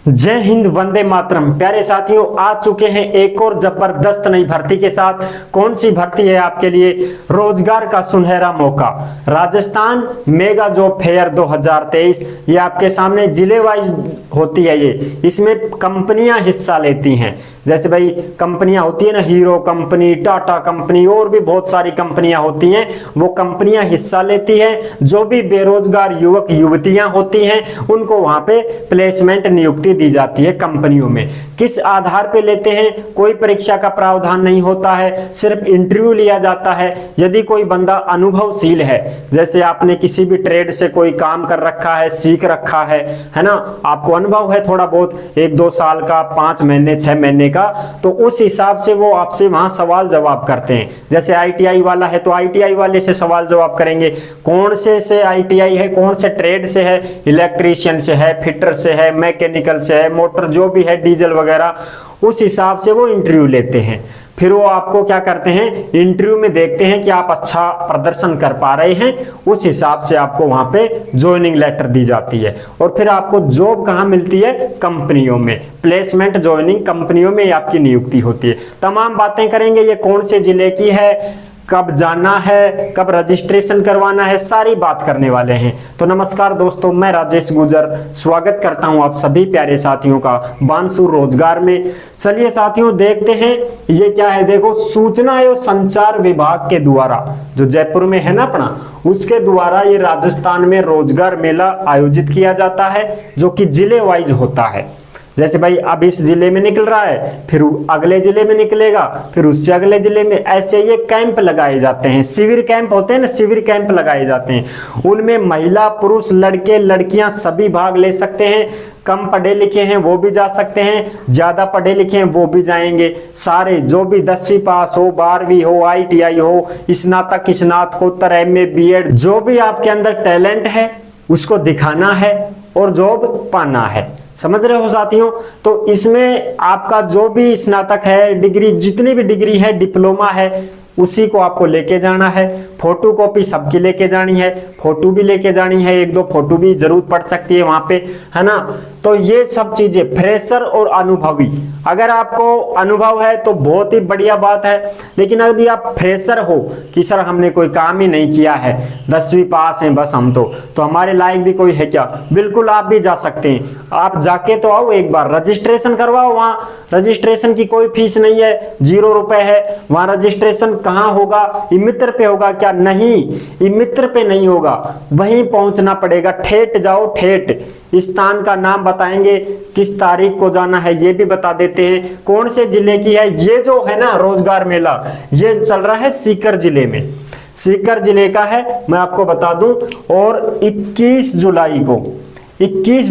जय हिंद, वंदे मातरम। प्यारे साथियों, आ चुके हैं एक और जबरदस्त नई भर्ती के साथ। कौन सी भर्ती है आपके लिए? रोजगार का सुनहरा मौका, राजस्थान मेगा जॉब फेयर 2023। ये आपके सामने जिले वाइज होती है। ये इसमें कंपनियां हिस्सा लेती हैं। जैसे भाई कंपनियां होती है ना, हीरो कंपनी, टाटा कंपनी और भी बहुत सारी कंपनियां होती हैं। वो कंपनियां हिस्सा लेती हैं। जो भी बेरोजगार युवक युवतियां होती हैं उनको वहां पे प्लेसमेंट नियुक्ति दी जाती है कंपनियों में। किस आधार पे लेते हैं? कोई परीक्षा का प्रावधान नहीं होता है, सिर्फ इंटरव्यू लिया जाता है। यदि कोई बंदा अनुभवशील है, जैसे आपने किसी भी ट्रेड से कोई काम कर रखा है, सीख रखा है ना, आपको अनुभव है थोड़ा बहुत, 1-2 साल का, 5 महीने 6 महीने का, तो उस हिसाब से वो आपसे वहां सवाल जवाब करते हैं। जैसे आईटीआई वाला है तो आईटीआई वाले से सवाल जवाब करेंगे। कौन से आईटीआई है, कौन से ट्रेड से है, इलेक्ट्रीशियन से है, फिटर से है, मैकेनिकल से है, मोटर जो भी है, डीजल वगैरह, उस हिसाब से वो इंटरव्यू लेते हैं। फिर वो आपको क्या करते हैं, इंटरव्यू में देखते हैं कि आप अच्छा प्रदर्शन कर पा रहे हैं, उस हिसाब से आपको वहां पे ज्वाइनिंग लेटर दी जाती है। और फिर आपको जॉब कहाँ मिलती है? कंपनियों में। प्लेसमेंट ज्वाइनिंग कंपनियों में आपकी नियुक्ति होती है। तमाम बातें करेंगे। ये कौन से जिले की है, कब जाना है, कब रजिस्ट्रेशन करवाना है, सारी बात करने वाले हैं। तो नमस्कार दोस्तों, मैं राजेश गुजर स्वागत करता हूं आप सभी प्यारे साथियों का बानसूर रोजगार में। चलिए साथियों, देखते हैं ये क्या है। देखो, सूचना एवं संचार विभाग के द्वारा, जो जयपुर में है ना अपना, उसके द्वारा ये राजस्थान में रोजगार मेला आयोजित किया जाता है, जो कि जिले वाइज होता है। जैसे भाई अब इस जिले में निकल रहा है, फिर अगले जिले में निकलेगा, फिर उससे अगले जिले में, ऐसे ये कैंप लगाए जाते हैं। शिविर कैंप होते हैं ना, शिविर कैंप लगाए जाते हैं। उनमें महिला पुरुष लड़के लड़कियां सभी भाग ले सकते हैं। कम पढ़े लिखे हैं वो भी जा सकते हैं, ज्यादा पढ़े लिखे हैं वो भी जाएंगे। सारे जो भी 10वीं पास हो, 12वीं हो, आईटीआई हो, स्नातक स्नातकोत्तर, एमए बीएड, जो भी आपके अंदर टैलेंट है उसको दिखाना है और जॉब पाना है। समझ रहे हो साथियों? तो इसमें आपका जो भी स्नातक है, डिग्री, जितनी भी डिग्री है, डिप्लोमा है, उसी को आपको लेके जाना है। फोटो कॉपी सबकी लेके जानी है, फोटो भी लेके जानी है, 1-2 फोटो भी जरूरत पड़ सकती है वहां पे, है ना। तो ये सब चीजें, फ्रेशर और अनुभवी, अगर आपको अनुभव है तो बहुत ही बढ़िया बात है। लेकिन यदि आप फ्रेशर हो कि सर हमने कोई काम ही नहीं किया है, 10वीं पास हैं बस हम, तो हमारे लायक भी कोई है क्या? बिल्कुल आप भी जा सकते हैं। आप जाके तो आओ, एक बार रजिस्ट्रेशन करवाओ। वहां रजिस्ट्रेशन की कोई फीस नहीं है, 0 रुपए है। वहां रजिस्ट्रेशन कहाँ होगा? ई-मित्र पे होगा क्या? नहीं, ई-मित्र पे नहीं होगा, वहीं पहुंचना पड़ेगा। ठेठ जाओ, ठेठ। स्थान का नाम बताएंगे, किस तारीख को जाना है ये भी बता देते हैं। कौन से जिले की है ये जो है ना रोजगार मेला, ये चल रहा है सीकर जिले में। सीकर जिले का है, मैं आपको बता दूं। और 21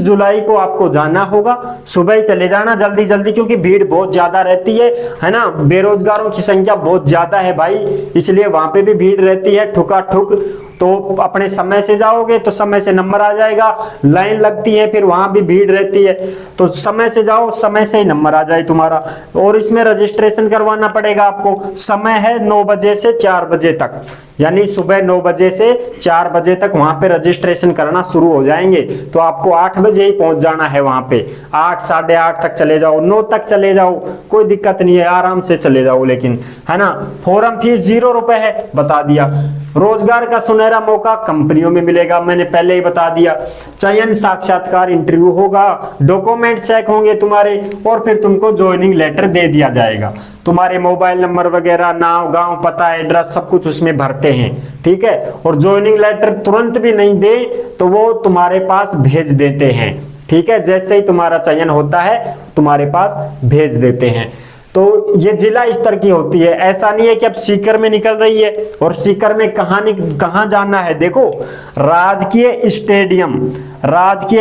जुलाई को आपको जाना होगा। सुबह ही चले जाना जल्दी जल्दी, क्योंकि भीड़ बहुत ज्यादा रहती है ना। बेरोजगारों की संख्या बहुत ज्यादा है भाई, इसलिए वहां पे भी भीड़ रहती है ठुका ठुक। तो अपने समय से जाओगे तो समय से नंबर आ जाएगा। लाइन लगती है, फिर वहां भी भीड़ रहती है, तो समय से जाओ, समय से ही नंबर आ जाए तुम्हारा। और इसमें रजिस्ट्रेशन करवाना पड़ेगा आपको। समय है 9 बजे से 4 बजे तक, यानी सुबह 9 बजे से 4 बजे तक वहां पे रजिस्ट्रेशन करना शुरू हो जाएंगे। तो आपको 8 बजे ही पहुंच जाना है वहां पे। 8, साढ़े 8 तक चले जाओ, 9 तक चले जाओ, कोई दिक्कत नहीं है, आराम से चले जाओ। लेकिन है ना, फॉर्म फीस 0 रुपए है, बता दिया। रोजगार का सुनहरा मौका कंपनियों में मिलेगा, मैंने पहले ही बता दिया। चयन साक्षात्कार इंटरव्यू होगा, डॉक्यूमेंट चेक होंगे तुम्हारे, और फिर तुमको ज्वाइनिंग लेटर दे दिया जाएगा। तुम्हारे मोबाइल नंबर वगैरह, नाम, गांव, पता, एड्रेस, सब कुछ उसमें भरते हैं, ठीक है। और ज्वाइनिंग लेटर तुरंत भी नहीं दे तो वो तुम्हारे पास भेज देते हैं, ठीक है। जैसे ही तुम्हारा चयन होता है तुम्हारे पास भेज देते हैं। तो ये जिला स्तर की होती है। ऐसा नहीं है कि अब सीकर में निकल रही है और सीकर में कहां जाना है। देखो, राजकीय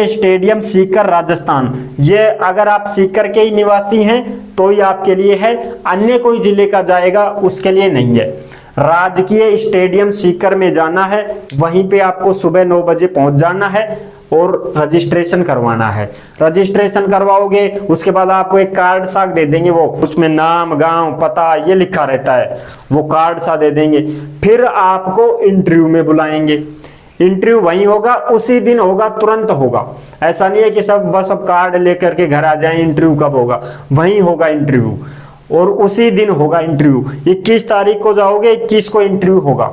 स्टेडियम सीकर राजस्थान। ये अगर आप सीकर के ही निवासी हैं तो ही आपके लिए है, अन्य कोई जिले का जाएगा उसके लिए नहीं है। राजकीय स्टेडियम सीकर में जाना है, वहीं पे आपको सुबह 9 बजे पहुंच जाना है और रजिस्ट्रेशन करवाना है। रजिस्ट्रेशन करवाओगे, उसके बाद आपको एक कार्ड सा दे देंगे, वो उसमें नाम, गांव, पता ये लिखा रहता है, वो कार्ड सा दे देंगे। फिर आपको इंटरव्यू में बुलाएंगे। इंटरव्यू वहीं होगा, उसी दिन होगा, तुरंत होगा। ऐसा नहीं है कि सब बस अब कार्ड लेकर के घर आ जाएं, इंटरव्यू कब होगा, वहीं होगा इंटरव्यू और उसी दिन होगा इंटरव्यू। 21 तारीख को जाओगे, 21 को इंटरव्यू होगा।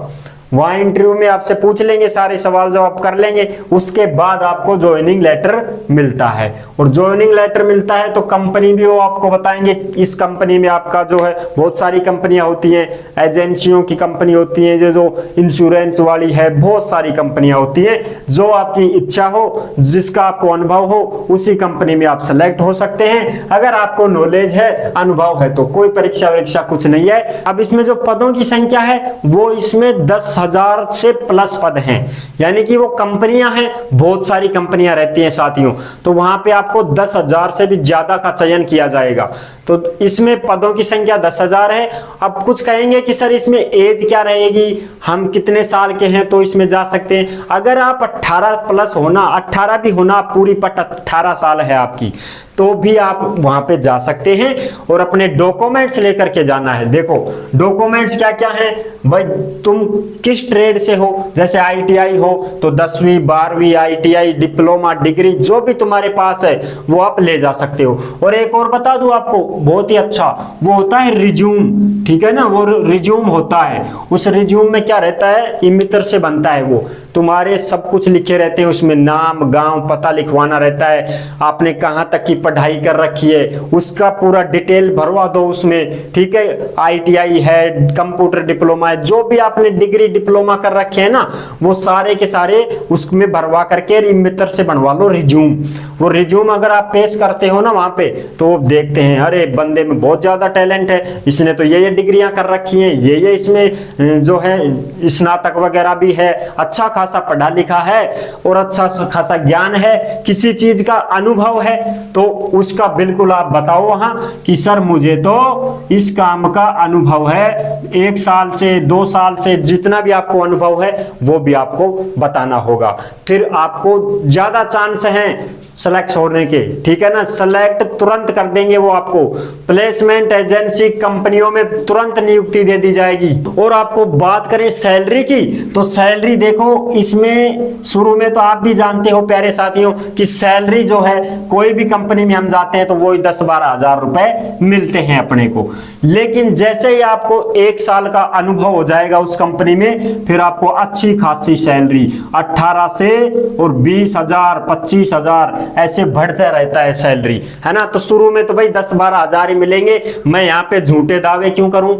वहां इंटरव्यू में आपसे पूछ लेंगे, सारे सवाल जवाब कर लेंगे, उसके बाद आपको ज्वाइनिंग लेटर मिलता है। और ज्वाइनिंग लेटर मिलता है तो कंपनी भी वो आपको बताएंगे, इस कंपनी में आपका जो है, बहुत सारी कंपनियां होती हैं, एजेंसियों की कंपनी होती है, जो इंश्योरेंस वाली है, बहुत सारी कंपनियां होती है। जो आपकी इच्छा हो, जिसका आपको अनुभव हो, उसी कंपनी में आप सेलेक्ट हो सकते हैं। अगर आपको नॉलेज है, अनुभव है, तो कोई परीक्षा वरीक्षा कुछ नहीं है। अब इसमें जो पदों की संख्या है वो इसमें 10,000 से प्लस पद हैं, यानी कि वो कंपनियां हैं, बहुत सारी कंपनियां रहती हैं साथियों, तो वहां पे आपको 10,000 से भी ज्यादा का चयन किया जाएगा। तो इसमें पदों की संख्या 10,000 है। अब कुछ कहेंगे कि सर इसमें एज क्या रहेगी, हम कितने साल के हैं तो इसमें जा सकते हैं। अगर आप 18 प्लस होना, 18 भी होना, पूरी पट 18 साल है आपकी, तो भी आप वहां पे जा सकते हैं। और अपने डॉक्यूमेंट्स लेकर के जाना है। देखो डॉक्यूमेंट्स क्या क्या है भाई, तुम किस ट्रेड से हो, जैसे ITI हो तो 10वीं 12वीं ITI, डिप्लोमा, डिग्री, जो भी तुम्हारे पास है वो आप ले जा सकते हो। और एक और बता दूं आपको, बहुत ही अच्छा, वो होता है रिज्यूम, ठीक है ना, वो रिज्यूम होता है। उस रिज्यूम में क्या रहता है, इमितर से बनता है, वो तुम्हारे सब कुछ लिखे रहते हैं उसमें, नाम, गांव, पता लिखवाना रहता है, आपने कहां तक की पढ़ाई कर रखी है उसका पूरा डिटेल भरवा दो उसमें, ठीक है। ITI है, कंप्यूटर डिप्लोमा है, जो भी आपने डिग्री डिप्लोमा कर रखे हैं ना, वो सारे के सारे उसमें भरवा करके इमितर से बनवा लो रिज्यूम। वो रिज्यूम अगर आप पेश करते हो ना वहां पे, तो देखते हैं अरे बंदे में बहुत ज्यादा टैलेंट है, इसने तो ये डिग्रियां कर रखी हैं, ये इसमें जो है स्नातक वगैरह भी है, अच्छा खासा पढ़ा लिखा है और अच्छा खासा ज्ञान है, किसी चीज का अनुभव है, तो उसका बिल्कुल आप बताओ वहां कि सर मुझे तो इस काम का अनुभव है, 1 साल से 2 साल से जितना भी आपको अनुभव है वो भी आपको बताना होगा। फिर आपको ज्यादा चांस है सेलेक्ट होने के, ठीक है ना, सेलेक्ट तुरंत कर देंगे वो आपको, प्लेसमेंट एजेंसी कंपनियों में तुरंत नियुक्ति दे दी जाएगी। और आपको बात करें सैलरी की, तो सैलरी देखो इसमें शुरू में तो आप भी जानते हो प्यारे साथियों कि सैलरी जो है कोई भी कंपनी में हम जाते हैं तो वो 10-12 हजार रुपए मिलते हैं अपने को। लेकिन जैसे ही आपको 1 साल का अनुभव हो जाएगा उस कंपनी में, फिर आपको अच्छी खासी सैलरी 18 से और 20,000 25,000 ऐसे बढ़ता रहता है सैलरी, है ना। तो शुरू में तो भाई 10-12 हजार ही मिलेंगे। मैं यहाँ पे झूठे दावे क्यों करूं,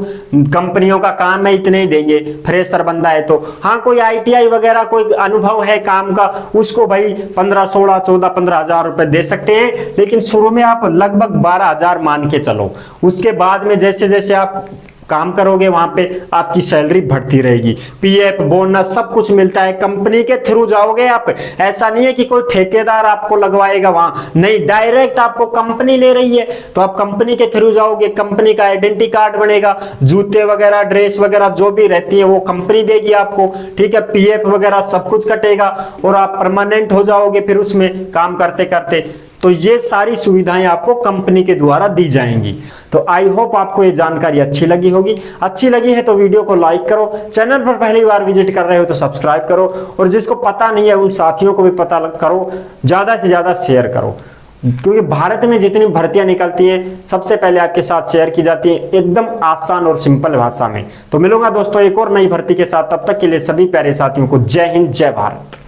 कंपनियों का काम है इतने ही देंगे, फ्रेशर बंदा है तो। हाँ कोई ITI वगैरह कोई अनुभव है काम का, उसको भाई 15, 16, 14, 15 हजार रुपए दे सकते हैं। लेकिन शुरू में आप लगभग 12 हजार मान के चलो, उसके बाद में जैसे जैसे आप काम करोगे वहां पे आपकी सैलरी बढ़ती रहेगी, PF बोनस सब कुछ मिलता है, कंपनी के थ्रू जाओगे आप। ऐसा नहीं है कि कोई ठेकेदार आपको लगवाएगा वहां, नहीं, डायरेक्ट आपको कंपनी ले रही है तो आप कंपनी के थ्रू जाओगे, कंपनी का आइडेंटिटी कार्ड बनेगा, जूते वगैरह ड्रेस वगैरह जो भी रहती है वो कंपनी देगी आपको, ठीक है। PF वगैरह सब कुछ कटेगा और आप परमानेंट हो जाओगे फिर उसमें काम करते करते। तो ये सारी सुविधाएं आपको कंपनी के द्वारा दी जाएंगी। तो आई होप आपको ये जानकारी अच्छी लगी होगी। अच्छी लगी है तो वीडियो को लाइक करो, चैनल पर पहली बार विजिट कर रहे हो तो सब्सक्राइब करो, और जिसको पता नहीं है उन साथियों को भी पता करो, ज्यादा से ज्यादा शेयर करो, क्योंकि भारत में जितनी भर्तियां निकलती हैं सबसे पहले आपके साथ शेयर की जाती है एकदम आसान और सिंपल भाषा में। तो मिलूंगा दोस्तों एक और नई भर्ती के साथ, तब तक के लिए सभी प्यारे साथियों को जय हिंद, जय भारत।